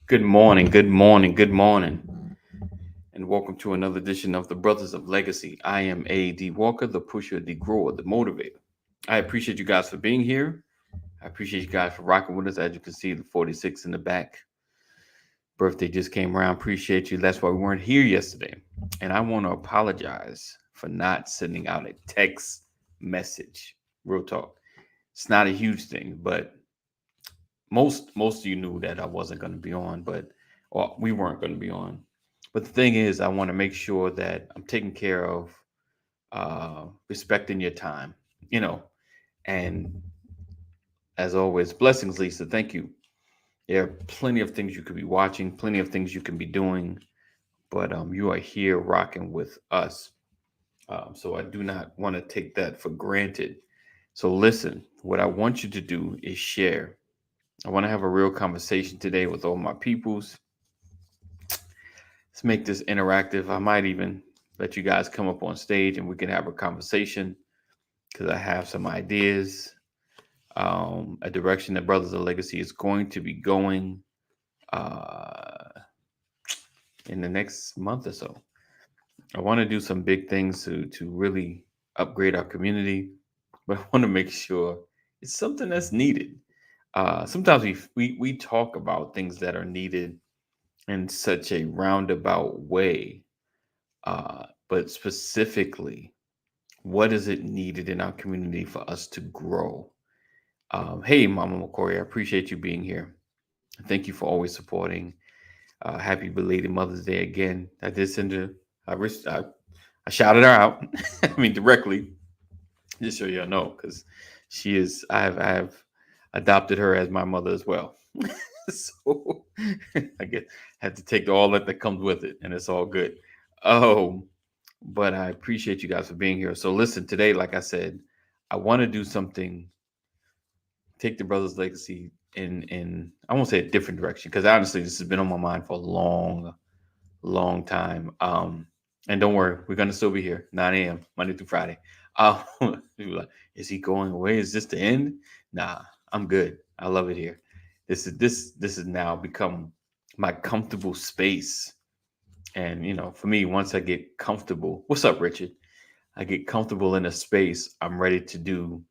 Good morning, good morning, good morning, and welcome to another edition of the Brothers of Legacy. I am A.D. Walker, the pusher, the grower, the motivator. I appreciate you guys for being here. I appreciate you guys for rocking with us. As you can see, the 46 in the back. Birthday just came around. Appreciate you. That's why we weren't here yesterday. And I want to apologize for not sending out a text message. Real talk. It's not a huge thing, but most of you knew that I wasn't going to be on, but or we weren't going to be on. But the thing is, I want to make sure that I'm taking care of respecting your time, you know. And as always, blessings, Lisa. Thank you. There are plenty of things you could be watching, plenty of things you can be doing, but you are here rocking with us. So I do not want to take that for granted. So listen, what I want you to do is share. I want to have a real conversation today with all my peoples. Let's make this interactive. I might even let you guys come up on stage and we can have a conversation because I have some ideas, a direction that Brothers of Legacy is going to be going uh, in the next month or so. I want to do some big things to really upgrade our community, but I want to make sure it's something that's needed. Sometimes we talk about things that are needed in such a roundabout way, but specifically, what is it needed in our community for us to grow? Hey, Mama McCory, I appreciate you being here. Thank you for always supporting. Happy belated Mother's Day again. I did send her. I shouted her out. I mean, directly, just so y'all know, because she is. I have adopted her as my mother as well. So I get have to take all that comes with it, and it's all good. Oh, but I appreciate you guys for being here. So listen, today, like I said, I want to do something, take the Brothers Legacy in I won't say a different direction, because honestly, this has been on my mind for a long time. And don't worry, we're gonna still be here, 9 a.m. Monday through Friday. People like, is he going away? Is this the end? Nah, I'm good. I love it here. This has now become my comfortable space. And for me, once I get comfortable, what's up, Richard? I get comfortable in a space, I'm ready to do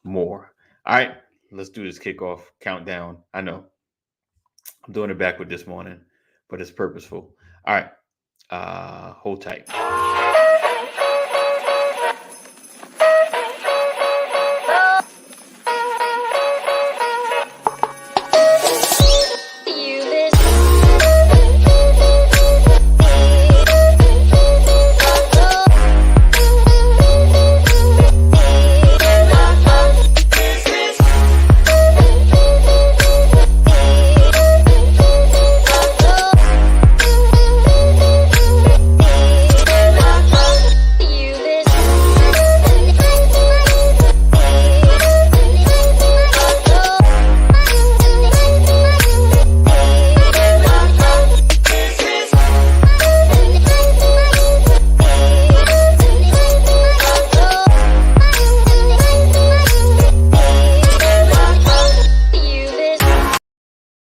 more. All right, let's do this kickoff countdown. I know I'm doing it backward this morning, but it's purposeful. All right, hold tight.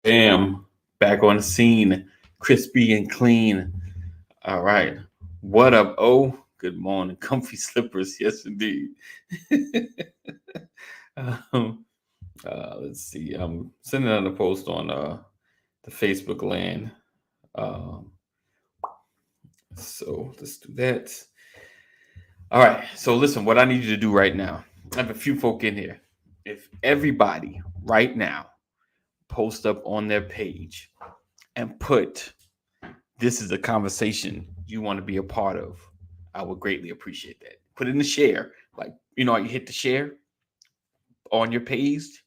Bam, back on the scene, crispy and clean. All right, what up? Oh, good morning, comfy slippers. Yes, indeed. um, let's see. I'm sending out a post on the Facebook land. Um, so let's do that. All right. So listen, what I need you to do right now. I have a few folk in here. If everybody right now post up on their page and put, this is a conversation you want to be a part of, I would greatly appreciate that. Put in the share, like you hit the share on your page.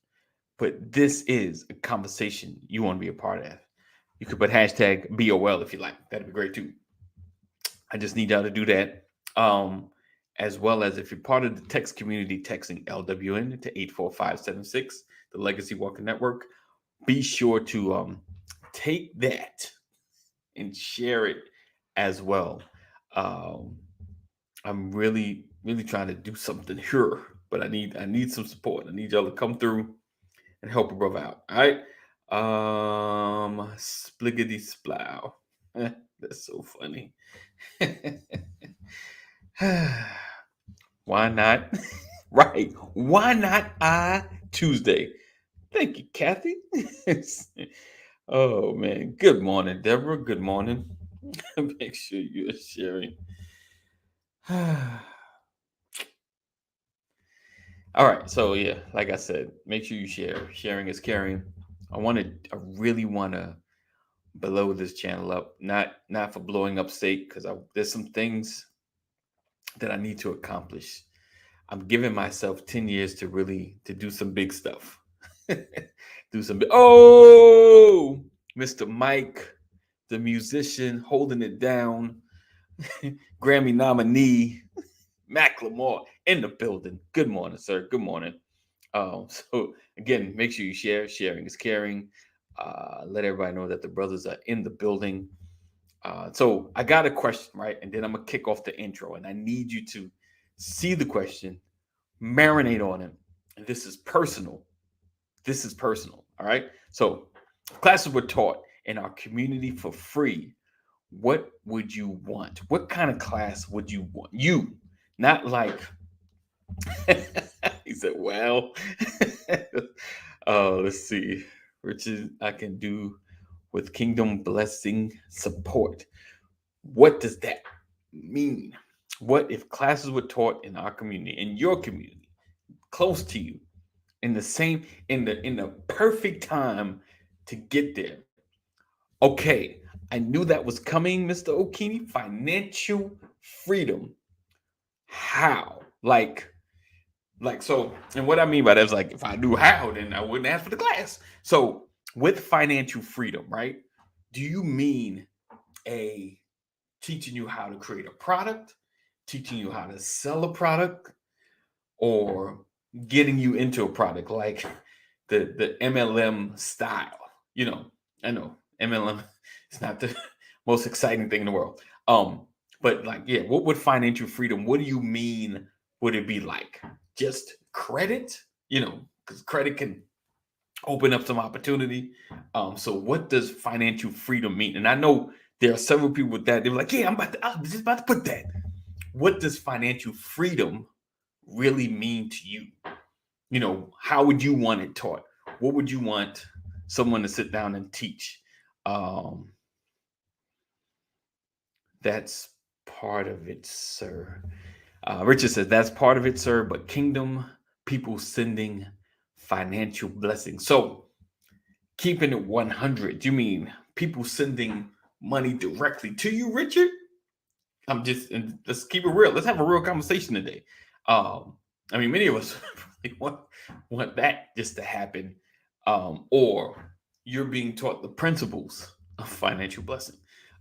But this is a conversation you want to be a part of. You could put hashtag BOL if you like. That'd be great too. I just need y'all to do that. As well as if you're part of the text community, texting LWN to 84576, the Legacy Walker Network. Be sure to take that and share it as well. Um, I'm really trying to do something here, but I need some support. I need y'all to come through and help a brother out. All right. Spliggity splow. That's so funny. Why not? Right. Why not Tuesday? Thank you, Kathy. Oh man. Good morning, Deborah. Good morning. Make sure you're sharing. All right. So yeah, like I said, make sure you share. Sharing is caring. I really wanna blow this channel up. Not for blowing up sake, because there's some things that I need to accomplish. I'm giving myself 10 years to do some big stuff. Oh, Mr. Mike, the musician holding it down, Grammy nominee, Macklemore in the building. Good morning, sir. Good morning. So again, make sure you share. Sharing is caring. Let everybody know that the brothers are in the building. So I got a question, right? And then I'm gonna kick off the intro, and I need you to see the question, marinate on it. And this is personal. This is personal. All right. So classes were taught in our community for free. What would you want? What kind of class would you want? You, not like he said, well, let's see. Richard, I can do with kingdom blessing support. What does that mean? What if classes were taught in our community, in your community, close to you, in the perfect time to get there? Okay, I knew that was coming, Mr. Okini. Financial freedom. How? Like so, and what I mean by that is like if I knew how, then I wouldn't ask for the class. So with financial freedom, right? Do you mean a teaching you how to create a product, teaching you how to sell a product, or getting you into a product like the MLM style? You know, I know MLM is not the most exciting thing in the world. But like, yeah, what would financial freedom? What do you mean? Would it be like just credit? You know, because credit can open up some opportunity. So what does financial freedom mean? And I know there are several people with that. They're like, yeah, I was just about to put that. What does financial freedom really mean to you? You know, how would you want it taught? What would you want someone to sit down and teach? Um, that's part of it, sir. Richard says that's part of it, sir. But kingdom people sending financial blessings. So keeping it 100, you mean people sending money directly to you, Richard? And let's keep it real. Let's have a real conversation today. I mean, many of us really want that just to happen, or you're being taught the principles of financial blessing,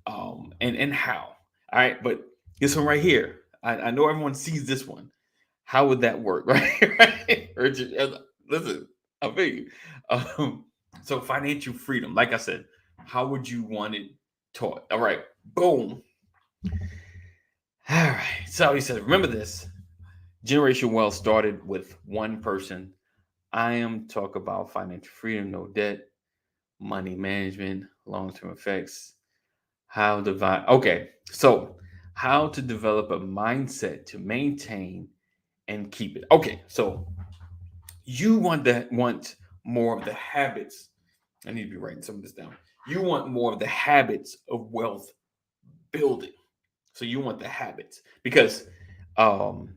and how. All right, but this one right here, I know everyone sees this one. How would that work, right? Right? Listen, I feel you. Um, so financial freedom, like I said, how would you want it taught? All right, boom. All right. So he says, remember this. Generational wealth started with one person. I am talk about financial freedom, no debt, money management, long-term effects, how divine. Okay. So how to develop a mindset to maintain and keep it. Okay. So you want more of the habits. I need to be writing some of this down. You want more of the habits of wealth building. So you want the habits because um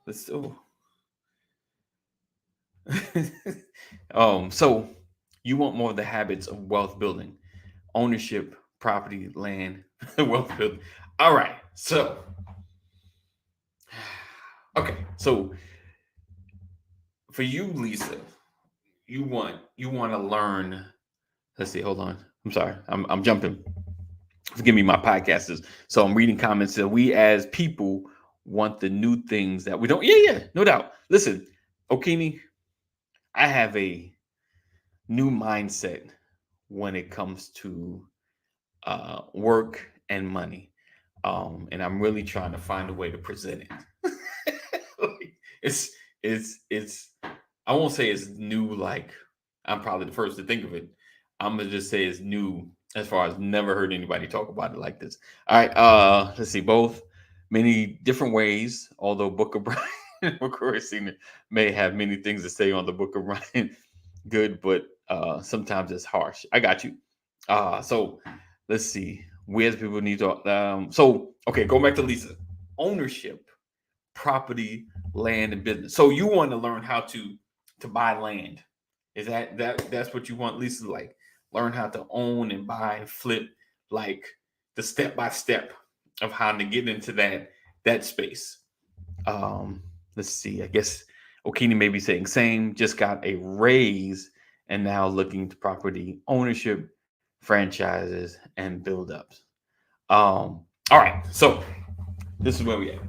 let's oh so you want more of the habits of wealth building, ownership, property, land, wealth building. All right. So okay. So for you, Lisa, you want to learn. Let's see. Hold on. I'm sorry. I'm jumping. Forgive me, my podcasters. So I'm reading comments that we as people want the new things that we don't. Yeah, yeah, no doubt. Listen, Okini, I have a new mindset when it comes to work and money. And I'm really trying to find a way to present it. Like, it's I won't say it's new like I'm probably the first to think of it. I'm gonna just say it's new as far as never heard anybody talk about it like this. All right, let's see. Both many different ways, although Book of Brian McCrory Sr. may have many things to say on the Book of Brian. Good, but sometimes it's harsh. I got you. So let's see. Where's people need to so okay, go back to Lisa. Ownership, property, land, and business. So you want to learn how to buy land. Is that's what you want, Lisa? Like learn how to own and buy and flip, like the step by step of how to get into that space. Um, let's see. I guess Okini may be saying same. Just got a raise and now looking to property ownership, franchises, and build ups. All right. So this is where we at.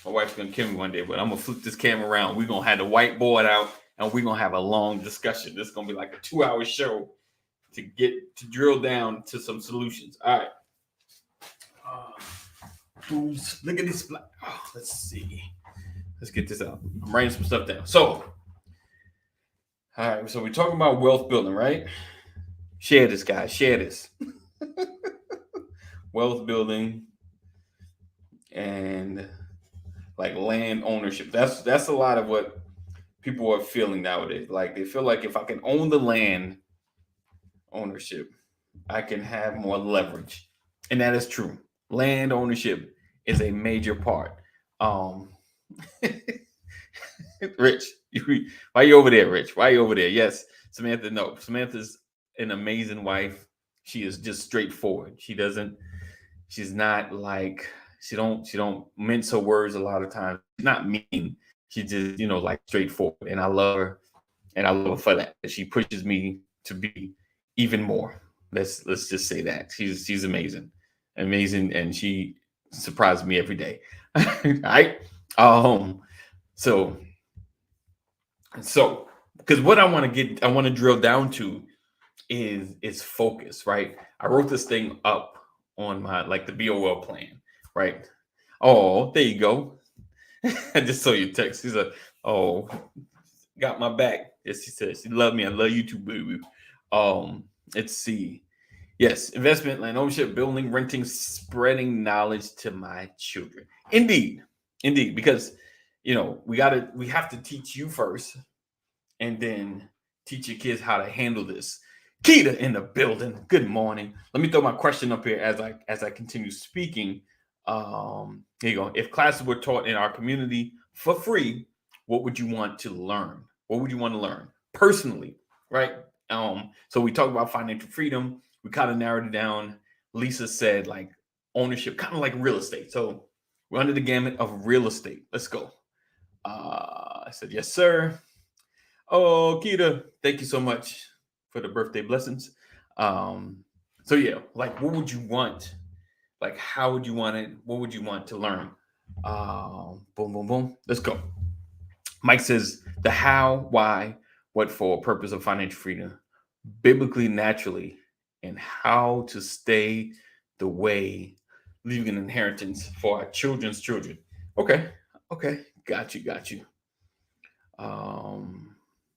My wife's gonna kill me one day, but I'm gonna flip this camera around. We're gonna have the whiteboard out and we're gonna have a long discussion. This is gonna be like a 2-hour show to get to drill down to some solutions. All right. Look at this. Oh, let's see. Let's get this out. I'm writing some stuff down. So, all right. So we're talking about wealth building, right? Share this, guys. Share this. Wealth building and like land ownership. That's a lot of what people are feeling nowadays. Like they feel like if I can own the land ownership, I can have more leverage. And that is true. Land ownership is a major part. Um Rich, why you over there, Rich? Why you over there? Yes, Samantha. No, Samantha's an amazing wife. She is just straightforward. She's not like she don't mince her words a lot of times. She's not mean. She just, like straightforward. And I love her. And I love her for that. She pushes me to be even more. Let's just say that. She's amazing. Amazing. And she surprises me every day. All right. So because what I want to drill down to is focus, right? I wrote this thing up on my like the BOL plan, right? Oh, there you go. I just saw your text. She's like, oh, got my back. Yes, she said she loved me. I love you too, baby. Let's see. Yes, investment, land ownership, building, renting, spreading knowledge to my children. Indeed, indeed, because we have to teach you first and then teach your kids how to handle this. Keita in the building. Good morning. Let me throw my question up here as I continue speaking. Here you go. If classes were taught in our community for free, what would you want to learn? What would you want to learn personally? Right. So we talked about financial freedom. We kind of narrowed it down. Lisa said like ownership, kind of like real estate. So we're under the gamut of real estate. Let's go. I said, yes, sir. Oh, Keita, thank you so much for the birthday blessings. So yeah, like what would you want? Like how would you want it? What would you want to learn? Boom, boom, boom. Let's go. Mike says the how, why, what for, purpose of financial freedom, biblically, naturally, and how to stay the way, leaving an inheritance for our children's children. Okay, okay, got you.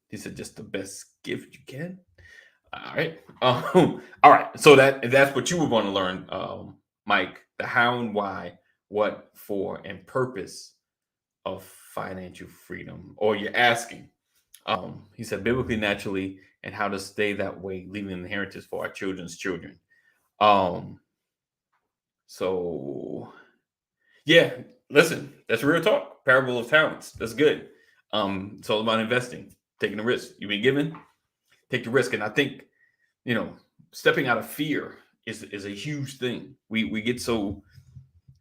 He said just the best gift you can. All right. All right. So that's what you would want to learn, Mike. The how and why, what for, and purpose of financial freedom. Or you're asking. He said biblically, naturally, and how to stay that way, leaving an inheritance for our children's children. Um. So yeah, listen, that's real talk. Parable of talents. That's good. It's all about investing, taking the risk. You've been given, take the risk. And I think, stepping out of fear is a huge thing. We get so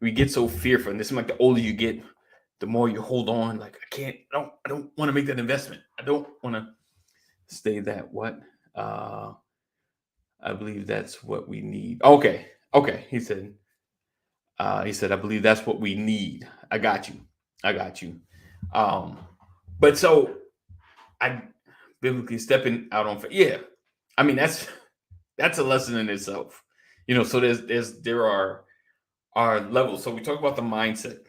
fearful. And this is like the older you get, the more you hold on. Like I don't want to make that investment. I don't want to stay that what? I believe that's what we need. Okay. Okay. He said, I believe that's what we need. I got you. But so I biblically stepping out on faith. Yeah. I mean, that's a lesson in itself. So there are levels. So we talk about the mindset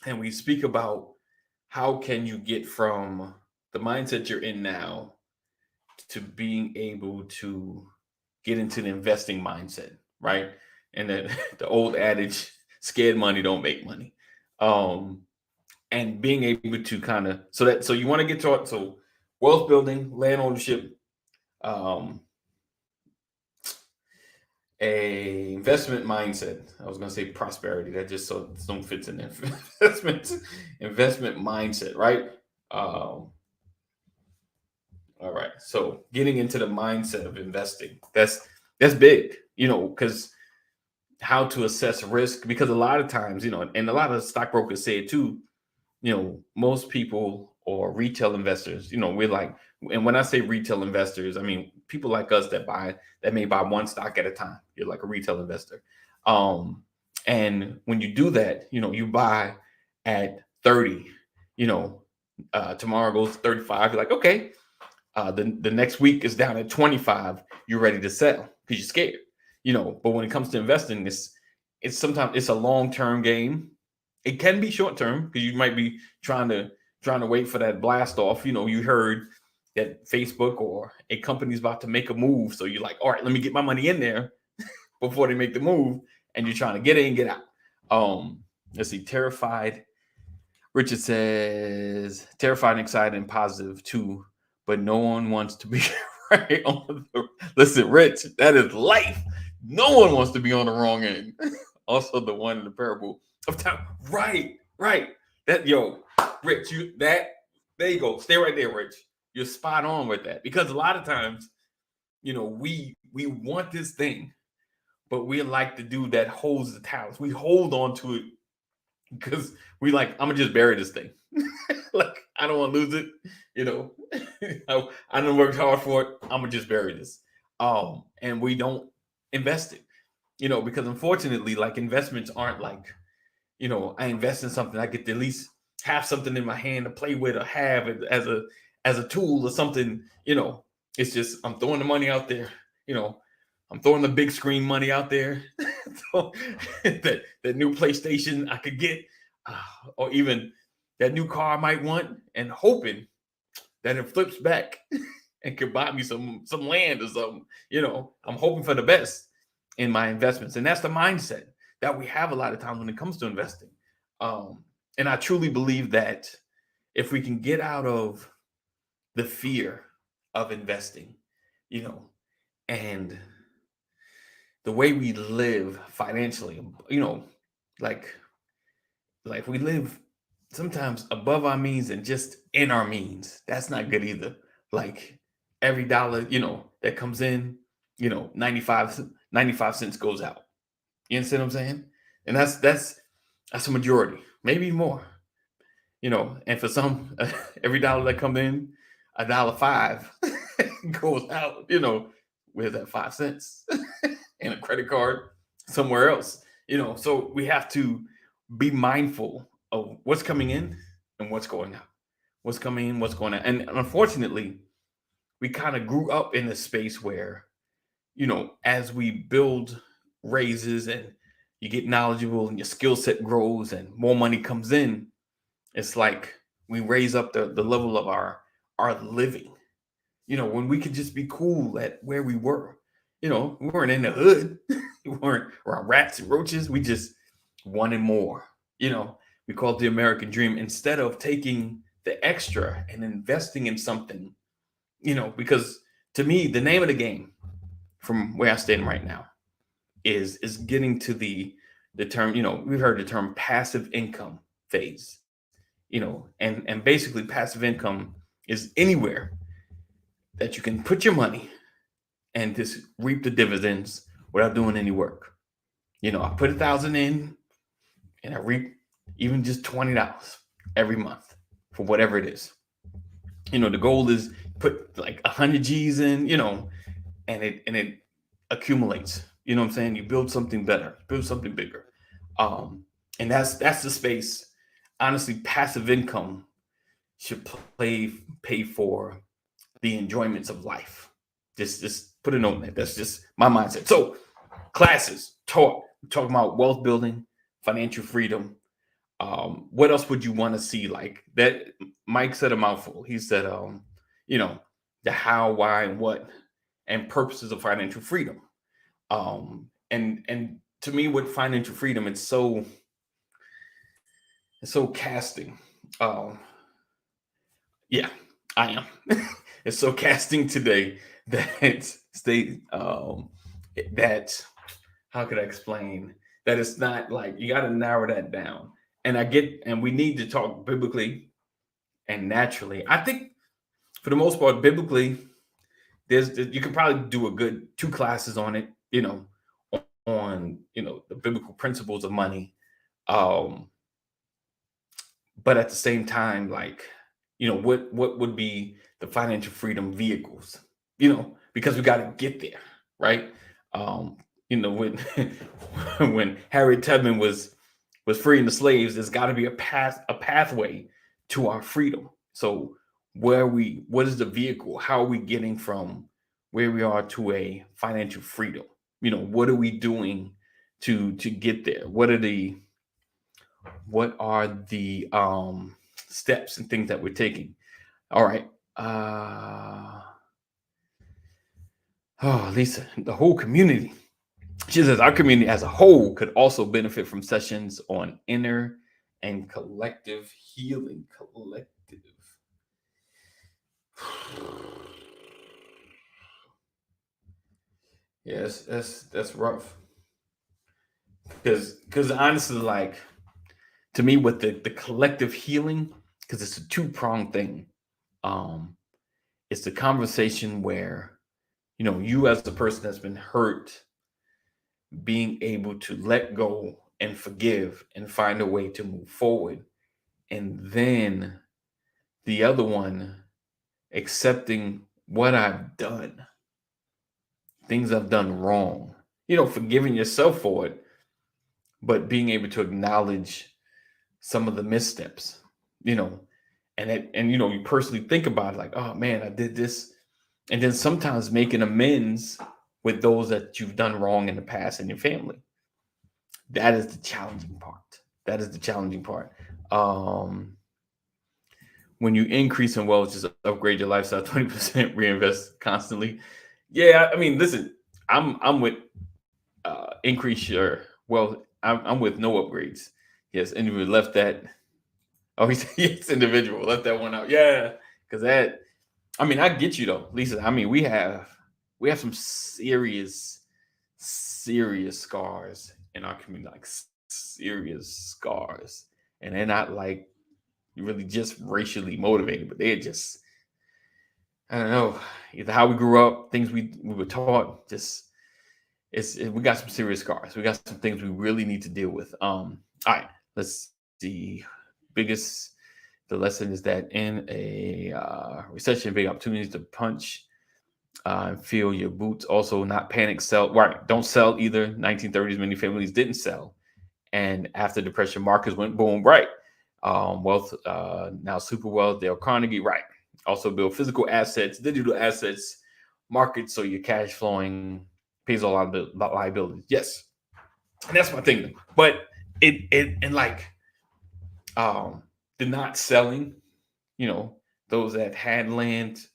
and we speak about how can you get from the mindset you're in now to being able to get into the investing mindset, right? And the, the old adage, scared money don't make money. Um, and being able to kind of so you want to get taught so wealth building, land ownership, um, a investment mindset. I was gonna say prosperity. That just so don't fits in there. Investment mindset, right? Um, all right. So getting into the mindset of investing. That's big, because how to assess risk, because a lot of times, and a lot of stockbrokers say it too, most people or retail investors, we're like, and when I say retail investors, I mean people like us that may buy one stock at a time. You're like a retail investor. Um, and when you do that, you buy at 30, you know, tomorrow goes to 35. You're like, okay, the next week is down at 25. You're ready to sell because you're scared, but when it comes to investing, it's sometimes it's a long-term game. It can be short-term because you might be trying to wait for that blast off. You heard that Facebook or a company's about to make a move, so you're like, all right, let me get my money in there before they make the move, and you're trying to get in, get out. Let's see, terrified. Richard says terrified and excited and positive too, but no one wants to be right on the. Listen, Rich, that is life. No one wants to be on the wrong end. Also, the one in the parable of time. Right, right. That Rich, there you go. Stay right there, Rich. You're spot on with that because a lot of times, we want this thing, but we like the dude that holds the talents. We hold on to it because we like, I'm gonna just bury this thing. Like I don't want to lose it. You know, I done worked hard for it. I'm gonna just bury this. And we don't invest it. Because unfortunately, like investments aren't like, I invest in something, I get to at least have something in my hand to play with or have it as a tool or something. It's just I'm throwing the money out there. You know, I'm throwing the big screen money out there. So, that new PlayStation I could get, or even that new car I might want, and hoping that it flips back and could buy me some land or something. I'm hoping for the best in my investments, and that's the mindset that we have a lot of times when it comes to investing. And I truly believe that if we can get out of the fear of investing, you know, and the way we live financially, like like we live sometimes above our means and just in our means. That's not good either. Like every dollar, that comes in, 95 cents goes out. You understand what I'm saying? And that's a majority, maybe more. And for some, every dollar that comes in, $1.05 goes out. Where's that 5 cents? And a credit card somewhere else. So we have to be mindful of what's coming in and what's going out. What's coming in, what's going out. And unfortunately, we kind of grew up in a space where, as we build raises and you get knowledgeable and your skill set grows and more money comes in, it's like we raise up the level of our living. When we could just be cool at where we were. We weren't in the hood. We weren't around rats and roaches. We just wanted more. We call it the American dream instead of taking the extra and investing in something, because to me, the name of the game from where I stand right now is getting to the term, we've heard the term passive income phase, and basically passive income is anywhere that you can put your money and just reap the dividends without doing any work. I put 1,000 in and I reap even just $20 every month for whatever it is. The goal is put like 100 G's in, and it accumulates. You know what I'm saying? You build something better, build something bigger. And that's the space. Honestly, passive income should pay for the enjoyments of life. Just put a note in there. That's just my mindset. So classes, talking about wealth building, financial freedom. What else would you want to see? Like that, Mike said a mouthful. He said, you know, the how, why, and what, and purposes of financial freedom. And to me, with financial freedom, it's so casting. Um, yeah, I am. It's so casting today that state that how could I explain that it's not like you got to narrow that down. And I get, and we need to talk biblically and naturally. I think for the most part, biblically, you can probably do a good 2 classes on it, on the biblical principles of money. Um, but at the same time, like, what would be the financial freedom vehicles? Because we got to get there, right? Um, when when Harriet Tubman was freeing the slaves, there's got to be a pathway to our freedom. So what is the vehicle? How are we getting from where we are to a financial freedom? What are we doing to get there? What are the steps and things that we're taking? All right. Oh, Lisa, the whole community. She says our community as a whole could also benefit from sessions on inner and collective healing. Collective. Yes, that's rough. Because honestly, like, to me, with the collective healing, because it's a two-pronged thing. Um, it's the conversation where, you as the person that's been hurt, being able to let go and forgive and find a way to move forward. And then the other one, accepting what I've done, things I've done wrong, forgiving yourself for it, but being able to acknowledge some of the missteps, you know, and you personally think about it, like, oh man, I did this. And then sometimes making amends with those that you've done wrong in the past in your family. That is the challenging part. That is the challenging part. Um, when you increase in wealth, just upgrade your lifestyle 20%, reinvest constantly. Yeah, I mean, listen, I'm with increase your wealth. I'm with no upgrades. Yes, and we left that. Oh, he said yes, individual. Left that one out. Yeah, because that. I mean, I get you though, Lisa. I mean, we have some serious scars in our community, like serious scars, and they're not like really just racially motivated, but they're just, I don't know, either how we grew up, things we were taught. Just we got some serious scars. We got some things we really need to deal with. All right, let's see. Biggest The lesson is that in a recession, big opportunities to punch and feel your boots. Also, not panic, sell. Right, don't sell either. 1930s, many families didn't sell, and after depression, markets went boom. Right, wealth now super wealth. Dale Carnegie. Right, also build physical assets, digital assets, markets, so your cash flowing pays all liabilities. Yes, and that's my thing. But it and like um the not selling, you know, those that had land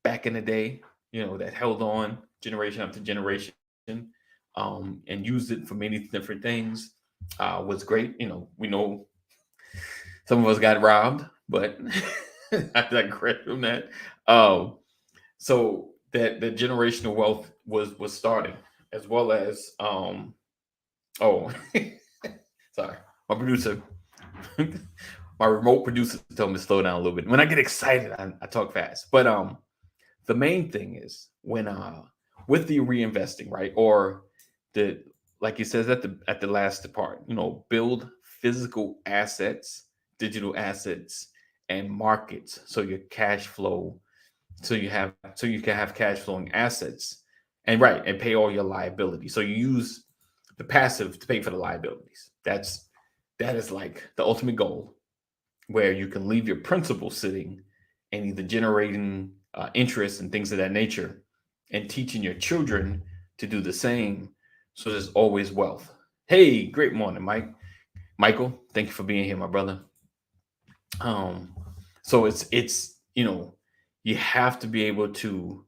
back in the day, that held on generation after generation, and used it for many different things, was great. We know some of us got robbed, but I digress from that. So that the generational wealth was starting, as well as oh, sorry, my producer. My remote producer told me to slow down a little bit. When I get excited, I talk fast. But the main thing is when with the reinvesting, right? Or the like he says at the last part, build physical assets, digital assets, and markets, so your cash flow, so you can have cash flowing assets, and right, and pay all your liabilities. So you use the passive to pay for the liabilities. That is like the ultimate goal, where you can leave your principal sitting and either generating interest and things of that nature, and teaching your children to do the same. So there's always wealth. Hey, great morning, Michael. Thank you for being here, my brother. Um, so it's you have to be able to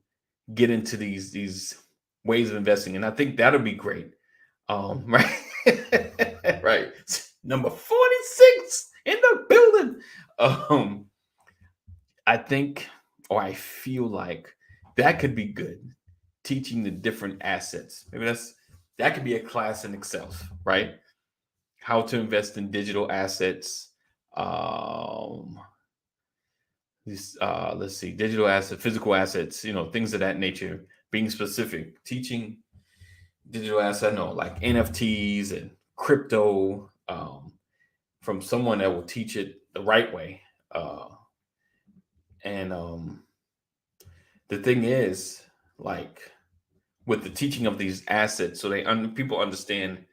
get into these ways of investing, and I think that'll be great. Right, right. Number 46 in the building. Um, I think, or I feel like that could be good. Teaching the different assets. Maybe that could be a class in itself, right? How to invest in digital assets. Um, let's see, digital asset, physical assets, things of that nature. Being specific, teaching digital assets, no, like NFTs and crypto, from someone that will teach it the right way. Uh, and the thing is, like with the teaching of these assets, so people understand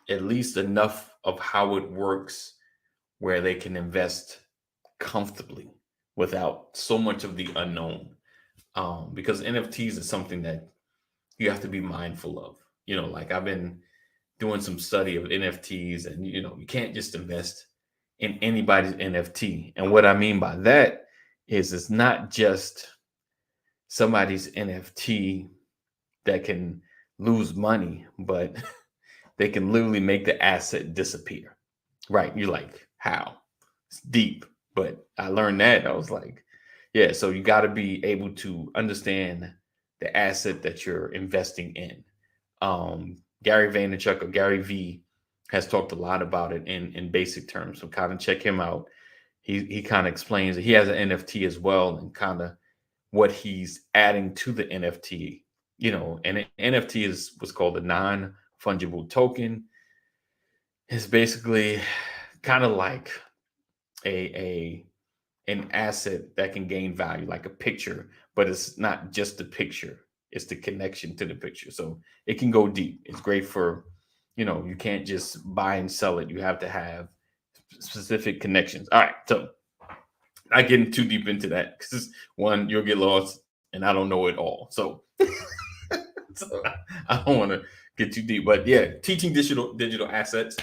at least enough of how it works, where they can invest comfortably without so much of the unknown. Because NFTs is something that you have to be mindful of. Like I've been doing some study of NFTs, and you can't just invest in anybody's NFT. And what I mean by that is it's not just somebody's NFT that can lose money, but they can literally make the asset disappear. Right. You're like, how? It's deep. But I learned that. I was like, yeah, so you got to be able to understand the asset that you're investing in. Gary Vaynerchuk, or Gary V, has talked a lot about it in basic terms. So kind of check him out. He kind of explains that he has an NFT as well, and kind of what he's adding to the NFT. And an NFT is what's called a non-fungible token. It's basically kind of like a an asset that can gain value, like a picture, but it's not just the picture, it's the connection to the picture. So it can go deep. It's great for, you can't just buy and sell it. You have to have specific connections. All right. So not getting too deep into that, because one, you'll get lost and I don't know it all. So, so I don't want to get too deep. But yeah, teaching digital assets.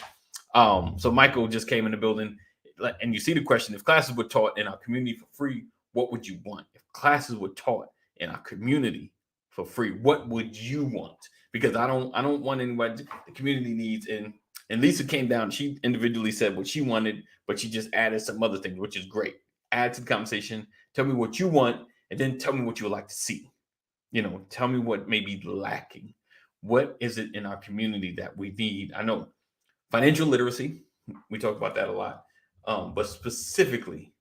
So Michael just came in the building, and you see the question: if classes were taught in our community for free, what would you want? If classes were taught in our community for free, what would you want? Because I don't want anybody. The community needs, and Lisa came down. She individually said what she wanted, but she just added some other things, which is great. Add to the conversation. Tell me what you want, and then tell me what you would like to see. Tell me what may be lacking. What is it in our community that we need? I know financial literacy, we talk about that a lot, but specifically,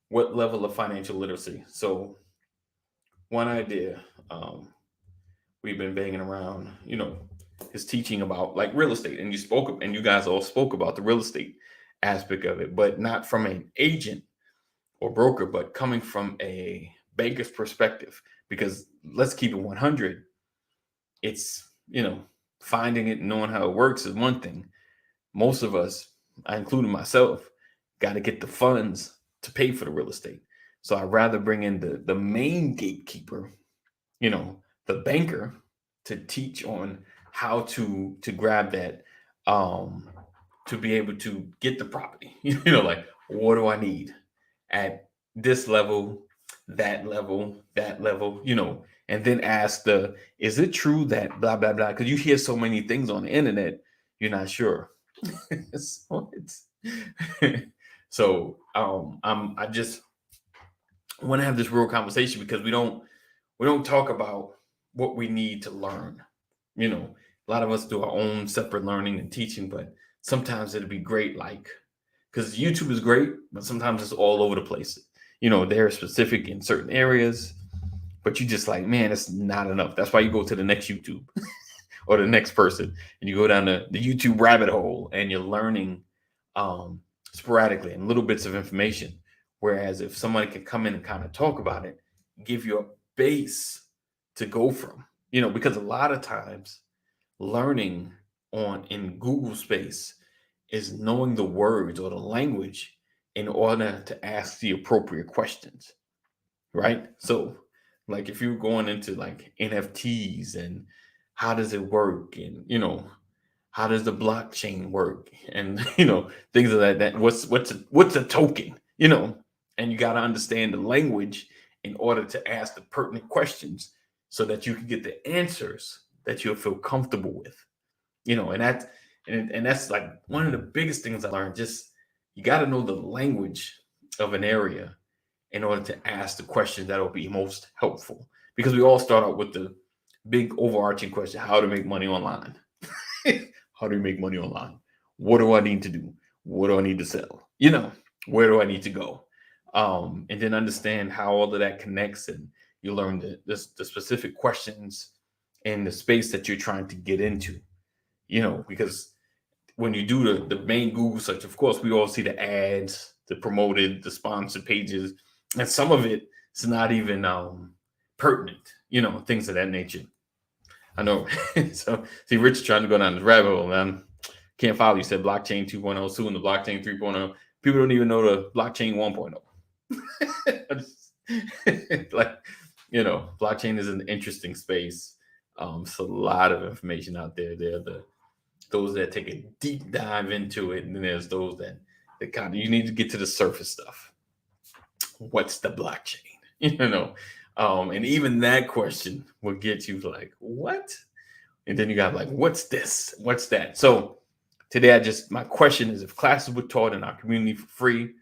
what level of financial literacy? So, one idea, we've been banging around, is teaching about like real estate, and you guys all spoke about the real estate aspect of it, but not from an agent or broker, but coming from a banker's perspective. Because let's keep it 100. It's, finding it, knowing how it works is one thing. Most of us, I including myself, got to get the funds to pay for the real estate. So I'd rather bring in the main gatekeeper, the banker, to teach on how to grab that, to be able to get the property. Like, what do I need at this level, that level, and then ask is it true that blah blah blah? Because you hear so many things on the internet, you're not sure. so it's I just want to have this real conversation, because we don't talk about what we need to learn. A lot of us do our own separate learning and teaching, but sometimes it'd be great, like, because YouTube is great, but sometimes it's all over the place. They're specific in certain areas, but you just like, man, it's not enough. That's why you go to the next YouTube or the next person, and you go down the YouTube rabbit hole, and you're learning sporadically and little bits of information. Whereas if somebody can come in and kind of talk about it, give you a base to go from, because a lot of times learning in Google space is knowing the words or the language in order to ask the appropriate questions, right? So, like if you're going into like NFTs and how does it work, and how does the blockchain work, and things of that what's a token, and you got to understand the language in order to ask the pertinent questions so that you can get the answers that you'll feel comfortable with. And that's like one of the biggest things I learned. Just you got to know the language of an area in order to ask the questions that will be most helpful. Because we all start out with the big overarching question: how to make money online. How do you make money online? What do I need to do? What do I need to sell? Where do I need to go? And then understand how all of that connects, and you learn the specific questions in the space that you're trying to get into. Because when you do the main Google search, of course, we all see the ads, the promoted, the sponsored pages, and some of it is not even pertinent, things of that nature. I know. So, see, Rich trying to go down this rabbit hole, man. Can't follow you. Said blockchain 2.0, soon the blockchain 3.0. People don't even know the blockchain 1.0. Like, blockchain is an interesting space. It's a lot of information out there. There are those that take a deep dive into it, and then there's those that kind of, you need to get to the surface stuff. What's the blockchain? And even that question will get you like, what? And then you got like, what's this? What's that? So today, my question is, if classes were taught in our community for free,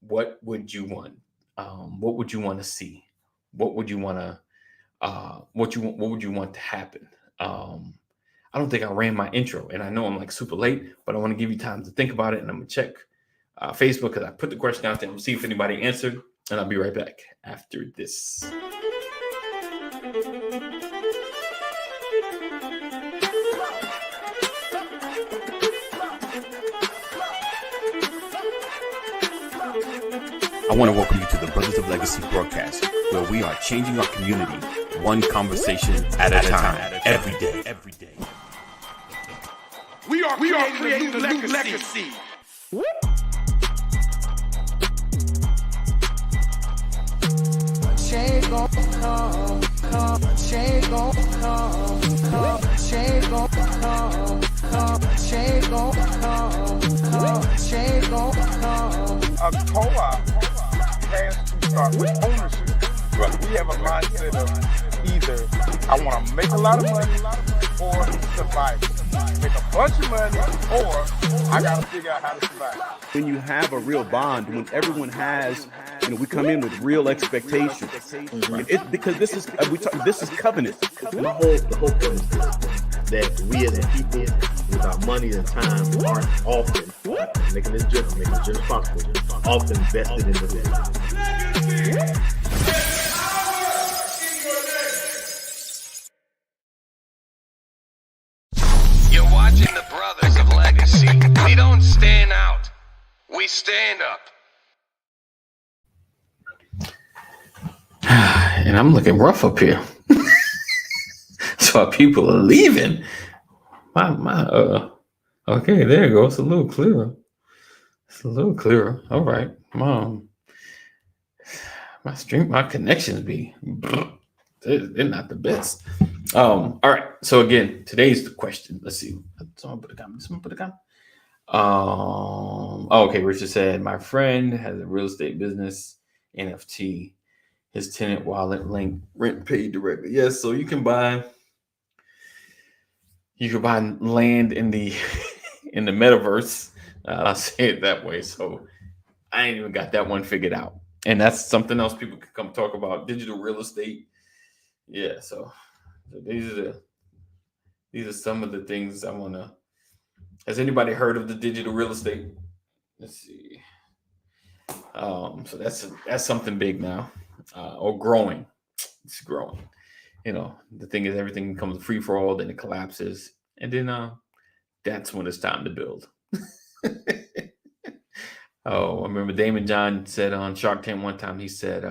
what would you want? What would you want to see? What would you want to, what would you want to happen? I don't think I ran my intro, and I know I'm like super late, but I want to give you time to think about it. And I'm gonna check Facebook, because I put the question out there and see if anybody answered, and I'll be right back after this. I want to welcome you to the Brothers of Legacy broadcast, where we are changing our community one conversation at a time, every day. We are creating a new legacy. Change gon' come, change gon' come, change gon' come, change gon' come, change gon' come. A co-op has to start with ownership. Right. We have a mindset of either I want to make a lot of money or survive. Make a bunch of money or I got to figure out how to survive. When you have a real bond, when everyone has, we come in with real expectations. Mm-hmm. Because this is covenant. The whole thing is that we as a people, with our money and time, aren't often making this journey possible, often vested in the business. You're watching the Brothers of Legacy. We don't stand out. We stand up. And I'm looking rough up here. So people are leaving. Okay, there you go. It's a little clearer. All right. My connections they're not the best. All right. So again, today's the question. Let's see. Someone put a comment. Okay. Richard said, my friend has a real estate business, NFT. His tenant wallet link, rent paid directly. Yes, so you can buy land in the metaverse. I'll say it that way. So I ain't even got that one figured out. And that's something else people can come talk about, digital real estate. Yeah, so these are some of the things I want to. Has anybody heard of the digital real estate? Let's see. So that's something big now. Or growing. It's growing. The thing is, everything becomes free for all, then it collapses, and then that's when it's time to build. I remember Damon John said on Shark Tank one time, he said,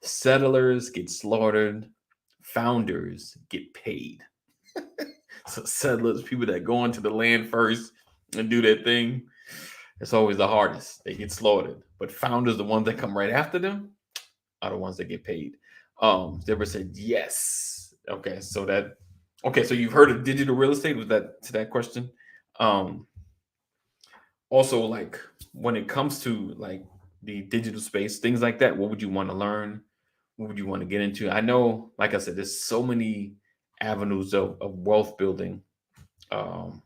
settlers get slaughtered, founders get paid. So settlers, people that go into the land first and do their thing, it's always the hardest. They get slaughtered. But founders, the ones that come right after them, are the ones that get paid. Deborah said yes. Okay, so you've heard of digital real estate? Was that to that question? Also, like when it comes to like the digital space, things like that, what would you want to learn? what would you want to get into? I know, like I said, there's so many avenues of wealth building. Um,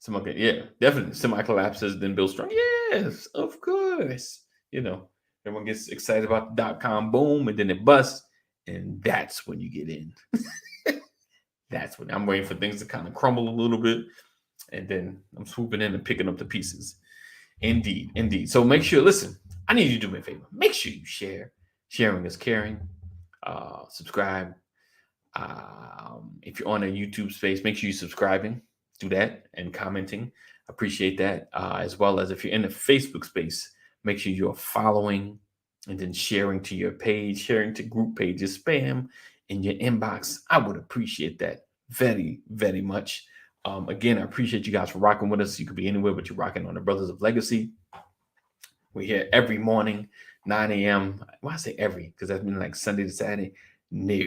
yeah, definitely. Semi collapses, then build strong. Yes, of course. Everyone gets excited about the .com boom, and then it busts, and that's when you get in. That's when I'm waiting for things to kind of crumble a little bit, and then I'm swooping in and picking up the pieces. Indeed, indeed. So make sure, listen, I need you to do me a favor. Make sure you share. Sharing is caring. Subscribe. If you're on a YouTube space, make sure you're subscribing. Do that and commenting. Appreciate that. As well as if you're in the Facebook space, make sure you're following and then sharing to your page, sharing to group pages, spam in your inbox. I would appreciate that very, very much. Again, I appreciate you guys for rocking with us. You could be anywhere, but you're rocking on the Brothers of Legacy. We're here every morning, 9 a.m. Why I say every? Because that's been like Sunday to Saturday. No,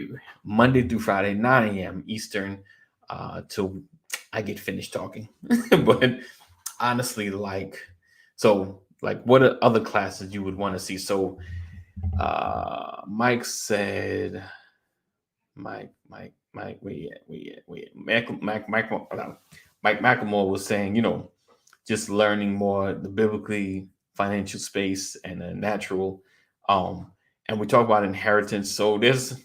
Monday through Friday, 9 a.m. Eastern, till I get finished talking. But honestly, what are other classes you would want to see? So Mike said, Mike McLemore was saying, just learning more the biblically financial space and the natural. And we talk about inheritance. So there's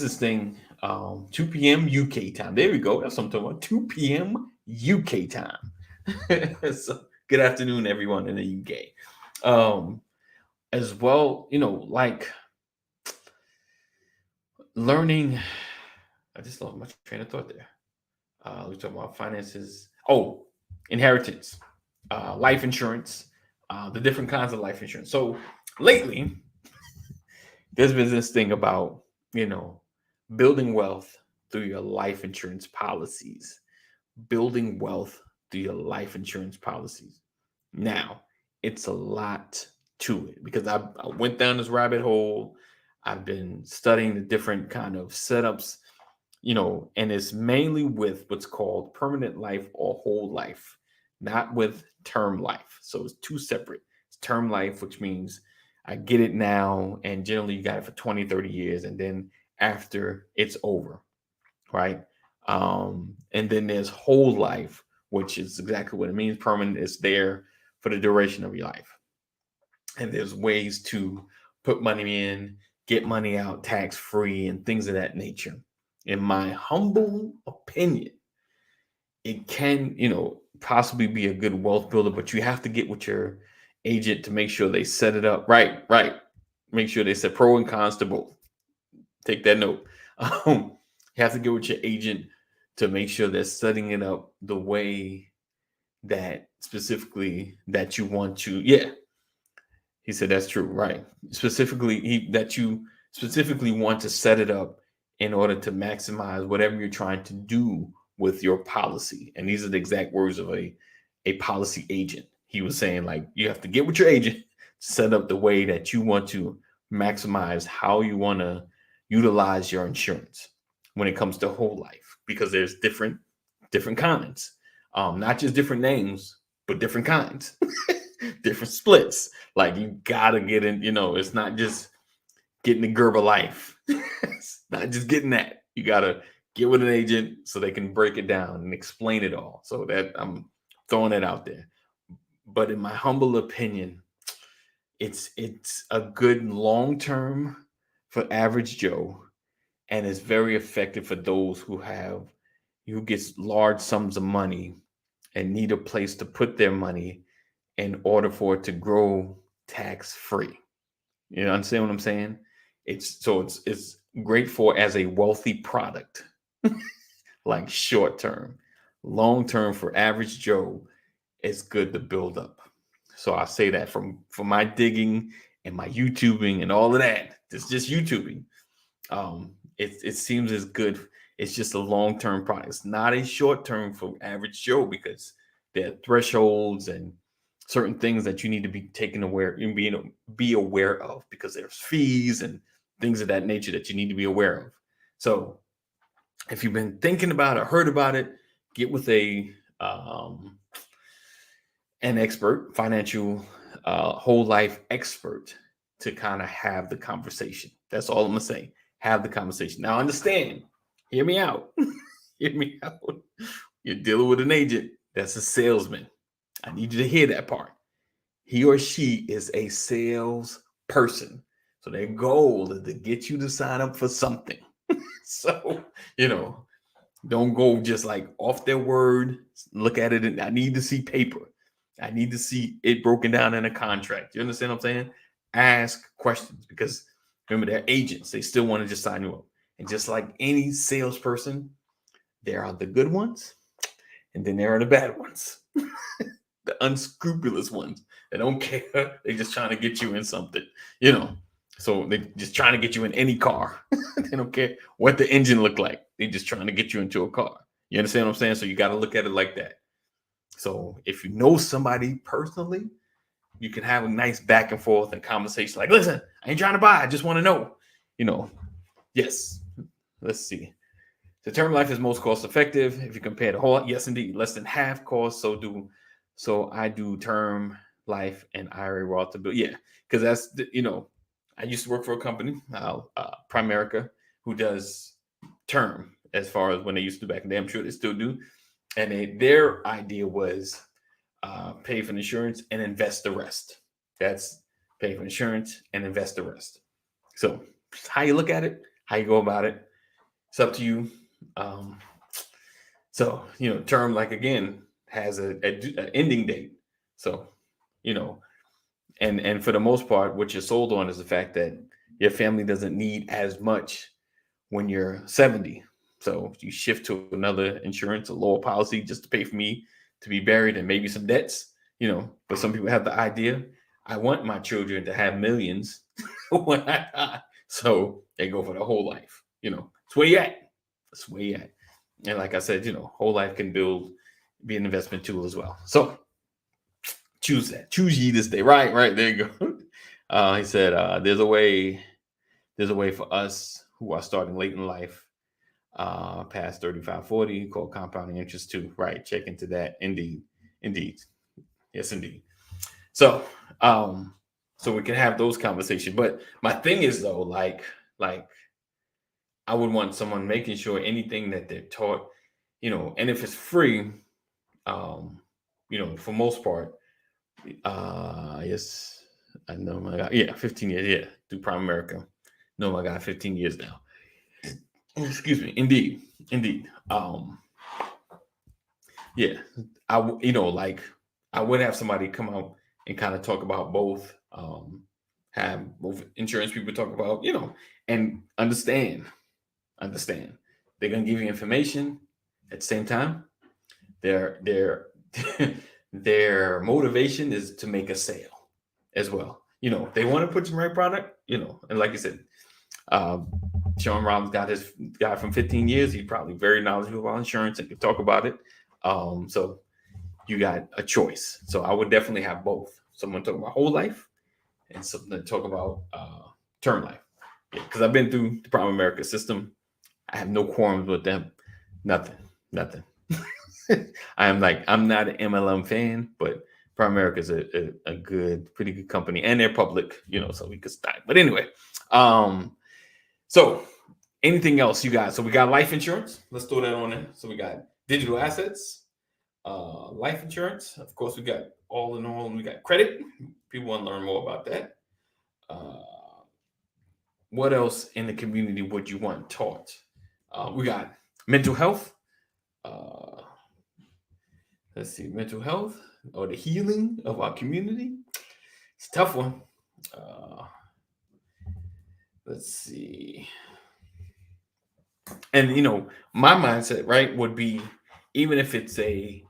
this thing, 2 p.m. UK time. There we go. That's what I'm talking about. 2 p.m. UK time. So good afternoon, everyone in the UK. As well, like learning. I just lost my train of thought there. We're talking about finances. Oh, inheritance, life insurance, the different kinds of life insurance. So lately, there's been this thing about, building wealth through your life insurance policies. Building wealth through your life insurance policies. Now, it's a lot to it because I went down this rabbit hole. I've been studying the different kind of setups, and it's mainly with what's called permanent life or whole life, not with term life. So it's two separate. It's term life, which means I get it now, and generally you got it for 20, 30 years, and then after it's over, right? And then there's whole life, which is exactly what it means. Permanent is there for the duration of your life. And there's ways to put money in, get money out tax-free, and things of that nature. In my humble opinion, it can, possibly be a good wealth builder, but you have to get with your agent to make sure they set it up right. Make sure they set pro and cons to both. Take that note. You have to get with your agent to make sure they're setting it up the way that specifically that you want to. Yeah, he said that's true, right? That you specifically want to set it up in order to maximize whatever you're trying to do with your policy. And these are the exact words of a policy agent. He was saying, like, you have to get with your agent, set up the way that you want to maximize how you want to utilize your insurance when it comes to whole life, because there's different kinds, not just different names, but different kinds, different splits. Like, you gotta get in, it's not just getting the Gerber life. It's not just getting that. You gotta get with an agent so they can break it down and explain it all. So that I'm throwing it out there. But in my humble opinion, it's a good long term for average Joe, and it's very effective for those who gets large sums of money and need a place to put their money in order for it to grow tax free. You understand what I'm saying? It's great for as a wealthy product, like short term. Long term for average Joe, it's good to build up. So I say that from my digging and my YouTubing and all of that. It's just YouTubing. It seems as good. It's just a long-term product. It's not a short-term for average Joe, because there are thresholds and certain things that you need to be be aware of, because there's fees and things of that nature that you need to be aware of. So if you've been thinking about it, heard about it, get with an expert, financial whole life expert, to kind of have the conversation. That's all I'm gonna say. Have the conversation. Now understand, hear me out. Hear me out. You're dealing with an agent that's a salesman. I need you to hear that part. He or she is a salesperson. So their goal is to get you to sign up for something. So, don't go just like off their word. Look at it. And I need to see paper. I need to see it broken down in a contract. You understand what I'm saying? Ask questions, because remember, they're agents. They still want to just sign you up. And just like any salesperson, there are the good ones, and then there are the bad ones, the unscrupulous ones. They don't care. They're just trying to get you in something, So they're just trying to get you in any car. They don't care what the engine look like. They're just trying to get you into a car. You understand what I'm saying? So you got to look at it like that. So if you know somebody personally, you can have a nice back and forth and conversation. Like, listen, I ain't trying to buy. I just want to know, yes. Let's see. The term life is most cost effective if you compare the whole. Yes, indeed. Less than half cost. So I do term life and IRA Roth to build. Yeah. Because that's, I used to work for a company, Primerica, who does term as far as when they used to back in the day. I'm sure they still do. And their idea was pay for insurance and invest the rest. That's pay for insurance and invest the rest. So how you look at it, how you go about it, it's up to you. Term, like, again, has an ending date. So, and for the most part, what you're sold on is the fact that your family doesn't need as much when you're 70. So you shift to another insurance, a lower policy, just to pay for me to be buried and maybe some debts, but some people have the idea, I want my children to have millions when I die. So they go for the whole life, it's where you at. That's where you at. And like I said, whole life can be an investment tool as well. So choose that. Choose ye this day. Right. There you go. He said, there's a way for us who are starting late in life, past 35, 40, called compounding interest too. Right. Check into that. Indeed. Yes, indeed. So we can have those conversations. But my thing is, though, like I would want someone making sure anything that they're taught, and if it's free, for most part, yes, I know my God. Yeah, 15 years. Yeah, through Primerica. No, my God, 15 years now. Excuse me. Indeed. Yeah, I would have somebody come out and kind of talk about both, have both insurance people talk about, and understand. They're going to give you information at the same time. Their motivation is to make a sale as well. They want to put some right product, and like I said, Sean Rollins got his guy from 15 years. He's probably very knowledgeable about insurance and can talk about it. So you got a choice. So I would definitely have both. Someone talk about whole life and something to talk about term life. Because I've been through the Primerica system. I have no qualms with them. Nothing. I'm not an MLM fan, but Primerica is a pretty good company, and they're public, so we could start. But anyway, so anything else you got? So we got life insurance. Let's throw that on there. So we got digital assets, life insurance. Of course, we got all in all, and we got credit. People want to learn more about that. What else in the community would you want taught? We got mental health. Let's see, mental health or the healing of our community. It's a tough one. Let's see. And, my mindset, right, would be, even if it's a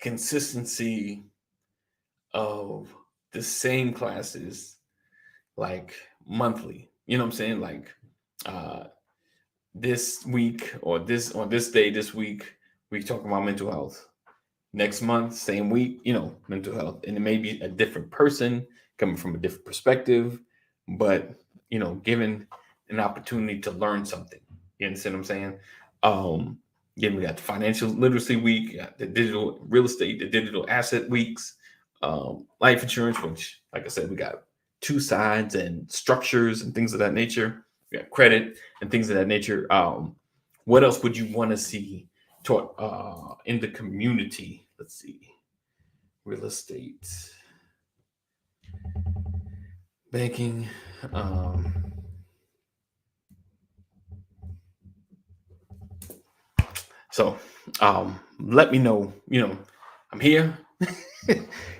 consistency of the same classes, like monthly, what I'm saying? Like this week or this day, this week, we talk about mental health. Next month, same week, mental health. And it may be a different person coming from a different perspective, but, given an opportunity to learn something. You understand what I'm saying? Again, we got the financial literacy week, got the digital real estate, the digital asset weeks, life insurance, which, like I said, we got two sides and structures and things of that nature. We got credit and things of that nature. What else would you want to see taught in the community? Let's see. Real estate, banking. So let me know. I'm here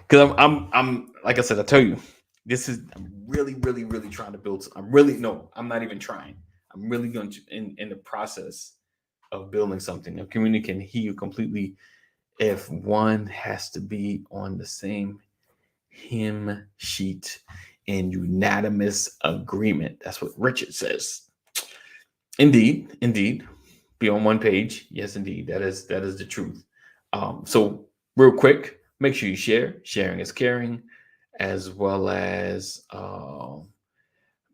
because I'm like I said. I tell you, I'm really trying to build. I'm not even trying. I'm really going to in the process of building something. A community can hear you completely if one has to be on the same hymn sheet in unanimous agreement. That's what Richard says. Indeed. Be on one page. Yes, indeed. That is the truth. So real quick, make sure you share. Sharing is caring, as well as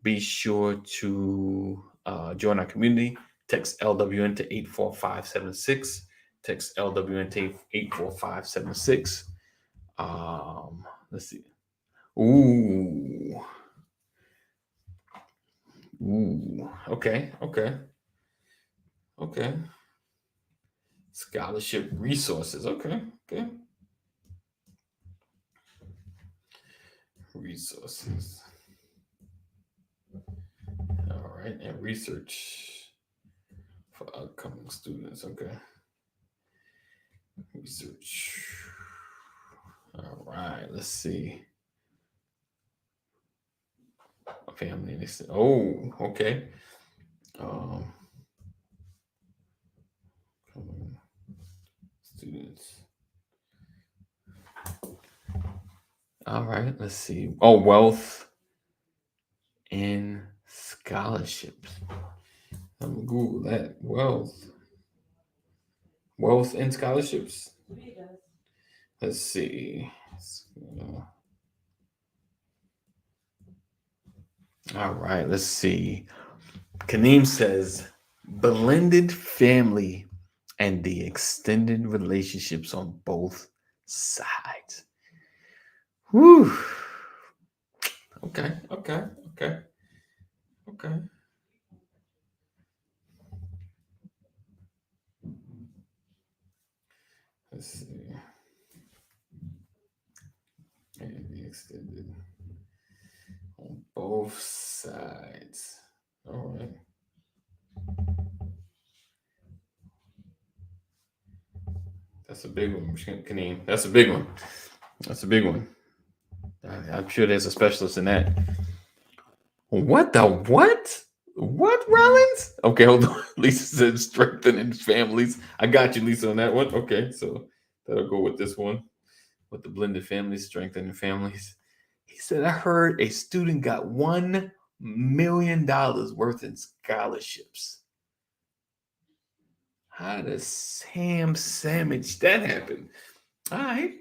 be sure to join our community. Text LWN to 84576. Text LWN to 84576. Let's see. Ooh. Okay. Scholarship resources. Okay. Resources. All right. And research for upcoming students. Okay. Research. All right. Let's see. Family. Oh, okay. Students. All right, let's see. Oh, wealth and scholarships. I'm gonna Google that. Wealth and scholarships. Let's see. All right, let's see. Kaneem says blended family and the extended relationships on both sides. Whew. Okay. Let's see. And the extended on both sides. All right. That's a big one, Kaneem. That's a big one. I'm sure there's a specialist in that. What the what? What, Rollins? Okay, hold on. Lisa said strengthening families. I got you, Lisa, on that one. Okay, so that'll go with this one. With the blended families, strengthening families. He said, I heard a student got $1 million worth in scholarships. How does Sam Sandwich that happen? All right.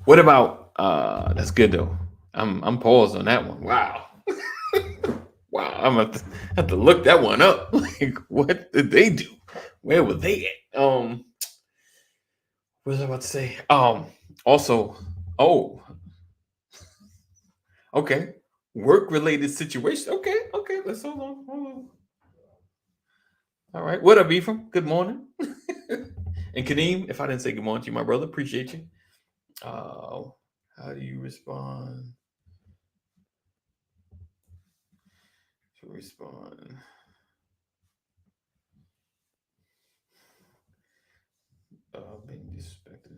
What about that's good though. I'm paused on that one. Wow. Wow, I'm gonna have to look that one up. Like, what did they do? Where were they at? What was I about to say? Also, okay. Work-related situation. Okay. Let's hold on. All right. What up, Ephraim? Good morning. And Kaneem, if I didn't say good morning to you, my brother, appreciate you. How do you respond? Being disrespected.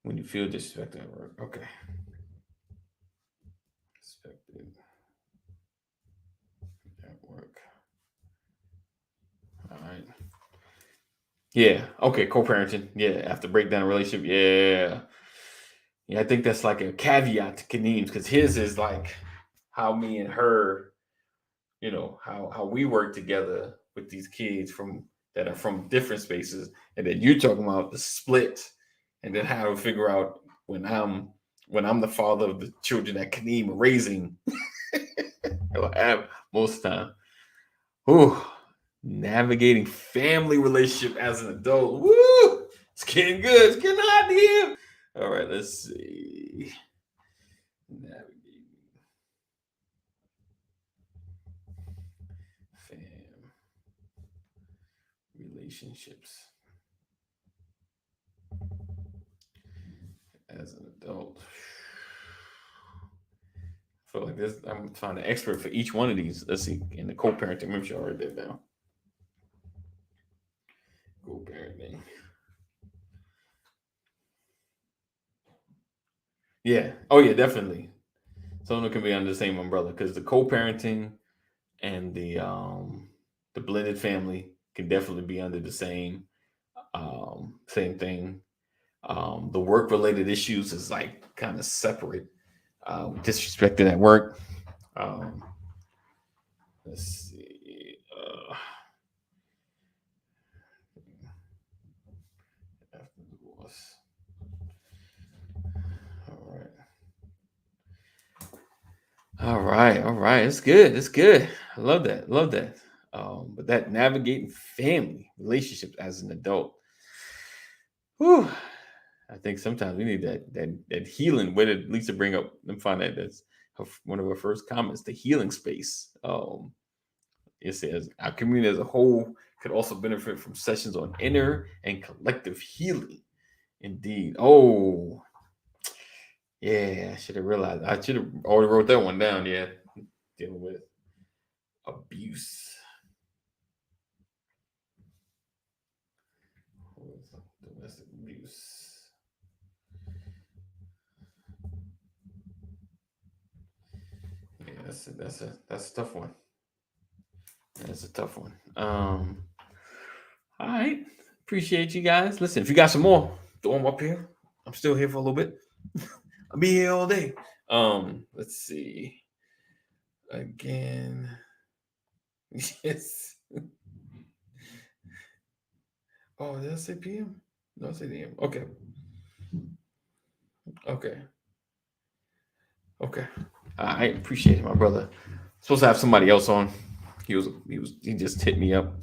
When you feel disrespected at work. Okay. Disrespected at work. All right. Yeah. Okay. Co-parenting. Yeah. After breakdown relationship. Yeah. I think that's like a caveat to Kaneem's because his is like how me and her, how we work together with these kids that are from different spaces, and then you're talking about the split, and then how to figure out when I'm the father of the children that Kaneem are raising. I have most of the time. Ooh, Navigating family relationship as an adult. Woo! It's getting good. It's getting hot in here. All right, let's see. Navigating relationships as an adult. I feel like this. I'm finding an expert for each one of these. Let's see. In the co-parenting, make sure I write that down. Co-parenting. Yeah. Oh yeah, definitely. Some of them can be under the same umbrella because the co-parenting and the blended family can definitely be under the same thing. The work-related issues is like kind of separate. Disrespected at work. Let's see. After divorce. All right. It's good. It's good. I love that. But that navigating family relationships as an adult. Whew. I think sometimes we need that healing. Way to Lisa bring up and find that that's one of her first comments. The healing space. It says our community as a whole could also benefit from sessions on inner and collective healing. Indeed. Oh, yeah. I should have realized. I should have already wrote that one down. Yeah, dealing with abuse. Domestic abuse. Yeah, that's a tough one. That's a tough one. All right. Appreciate you guys. Listen, if you got some more, throw them up here. I'm still here for a little bit. I'll be here all day. Let's see. Again. Yes. Oh, did I say PM? No, I said AM. Okay. I appreciate it, my brother. Supposed to have somebody else on. He just hit me up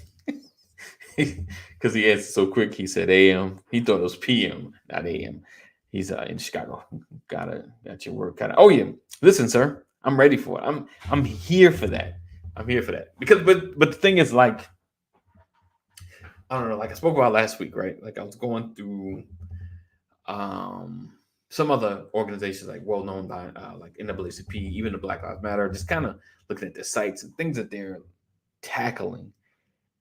because he answered so quick. He said AM. He thought it was PM, not AM. He's in Chicago. Got your work cut out. Oh yeah. Listen, sir, I'm ready for it. I'm here for that. Because but the thing is, like, I don't know, like I spoke about last week, right? Like I was going through some other organizations like well known by like NAACP, even the Black Lives Matter, just kind of looking at their sites and things that they're tackling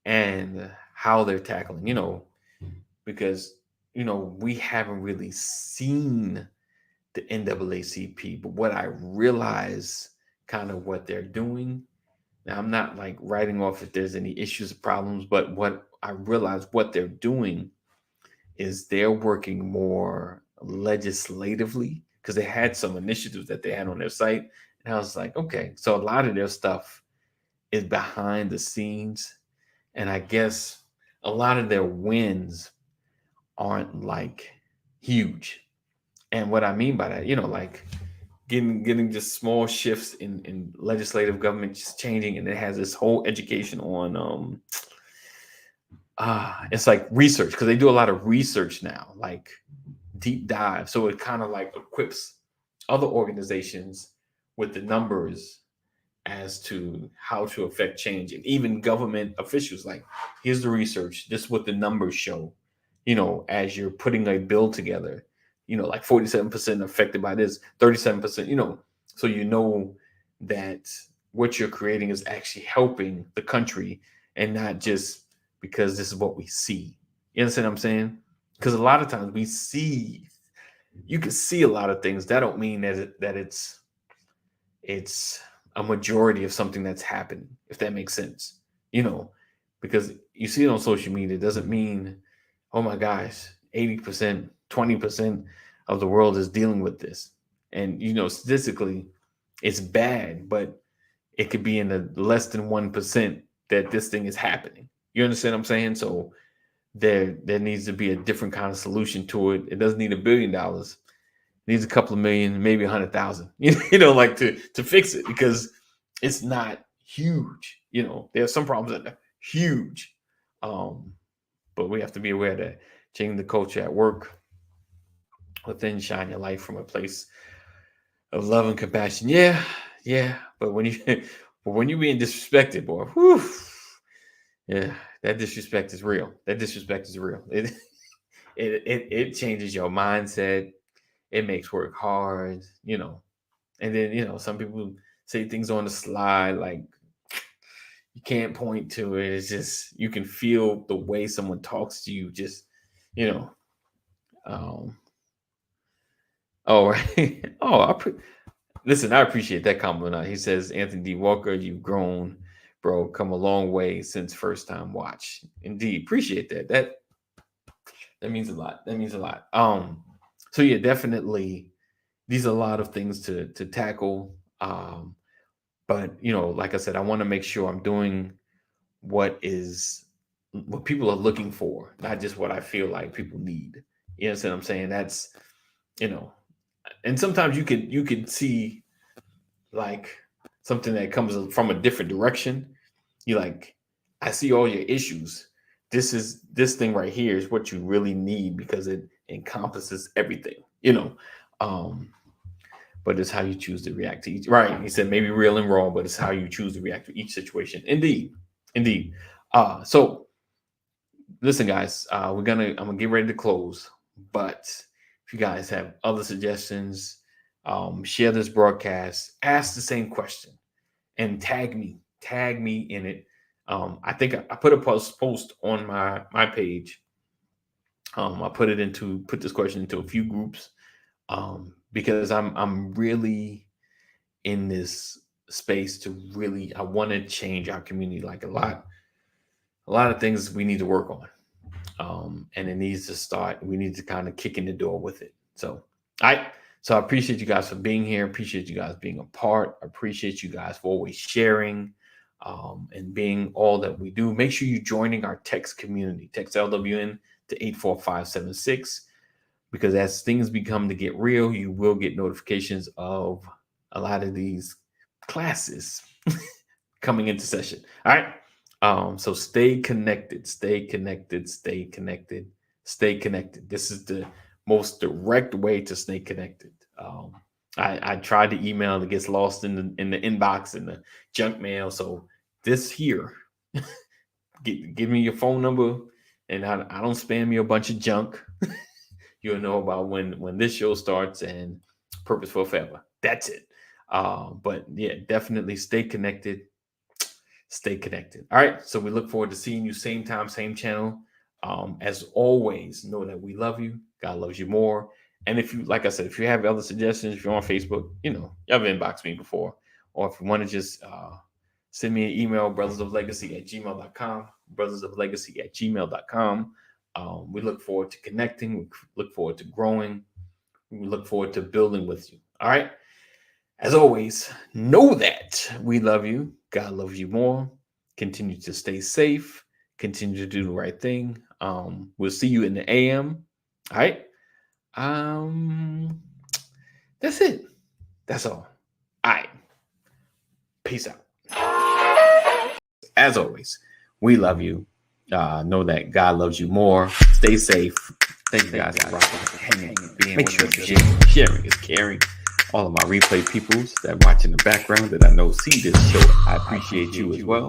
and how they're tackling, because we haven't really seen the NAACP, but what I realize kind of what they're doing. Now, I'm not like writing off if there's any issues or problems, but what I realize what they're doing is they're working more legislatively because they had some initiatives that they had on their site. And I was like, okay, so a lot of their stuff is behind the scenes. And I guess a lot of their wins aren't like huge. And what I mean by that, like getting just small shifts in legislative government just changing, and it has this whole education on it's like research, because they do a lot of research now, like deep dive. So it kind of like equips other organizations with the numbers as to how to affect change, and even government officials, like, here's the research, this is what the numbers show, as you're putting a bill together, like 47% affected by this, 37%, so that what you're creating is actually helping the country and not just because this is what we see. You understand what I'm saying? Because a lot of times you can see a lot of things. That don't mean that it's a majority of something that's happening, if that makes sense. Because you see it on social media, it doesn't mean, oh my gosh, 80%, 20% of the world is dealing with this. And, statistically, it's bad, but it could be in the less than 1% that this thing is happening. You understand what I'm saying? So there needs to be a different kind of solution to it. It doesn't need $1 billion. It needs a couple of million, maybe 100,000, like to fix it, because it's not huge. There are some problems huge. But we have to be aware that changing the culture at work within, shine your light from a place of love and compassion. Yeah. But when you're being disrespected, boy, whew, yeah, that disrespect is real. It changes your mindset. It makes work hard, And then, some people say things on the slide, like you can't point to it. It's just, you can feel the way someone talks to you, just, oh, right. Listen, I appreciate that compliment. He says, Anthony D. Walker, you've grown, bro, come a long way since first time watch. Indeed. Appreciate that. That means a lot. So yeah, definitely these are a lot of things to tackle. But like I said, I want to make sure I'm doing what people are looking for, not just what I feel like people need. You know what I'm saying? That's, and sometimes you could see like something that comes from a different direction. You're like, I see all your issues. This thing right here is what you really need because it encompasses everything, but it's how you choose to react to each. Right. He said maybe real and raw, but it's how you choose to react to each situation. Indeed. So listen, guys, I'm gonna get ready to close, but if you guys have other suggestions, share this broadcast, ask the same question, and tag me in it. I think I put a post on my page. I put this question into a few groups because I'm really in this space I want to change our community. Like a lot of things we need to work on. And it needs to start. We need to kind of kick in the door with it. So I appreciate you guys for being here. Appreciate you guys being a part. Appreciate you guys for always sharing and being all that we do. Make sure you're joining our text community. Text LWN to 84576, because as things become to get real, you will get notifications of a lot of these classes coming into session. All right. So stay connected. This is the most direct way to stay connected. I tried to email, it gets lost in the inbox and the junk mail. So this here, give me your phone number, and I don't spam you a bunch of junk. You'll know about when this show starts and Purposeful Forever. That's it. But yeah, definitely stay connected. All right. So we look forward to seeing you same time, same channel. As always, know that we love you. God loves you more. And if you, like I said, if you have other suggestions, if you're on Facebook, you have inboxed me before, or if you want to just send me an email, brothersoflegacy@gmail.com, brothersoflegacy@gmail.com. We look forward to connecting. We look forward to growing. We look forward to building with you. All right. As always, know that we love you. God loves you more. Continue to stay safe. Continue to do the right thing. We'll see you in the AM. All right. That's it. That's all. All right. Peace out. As always, we love you. Know that God loves you more. Stay safe. Thank you guys for rocking, hanging, being. Make sure you're sharing is caring. All of my replay peoples that watch in the background that I know see this show, I appreciate you as well.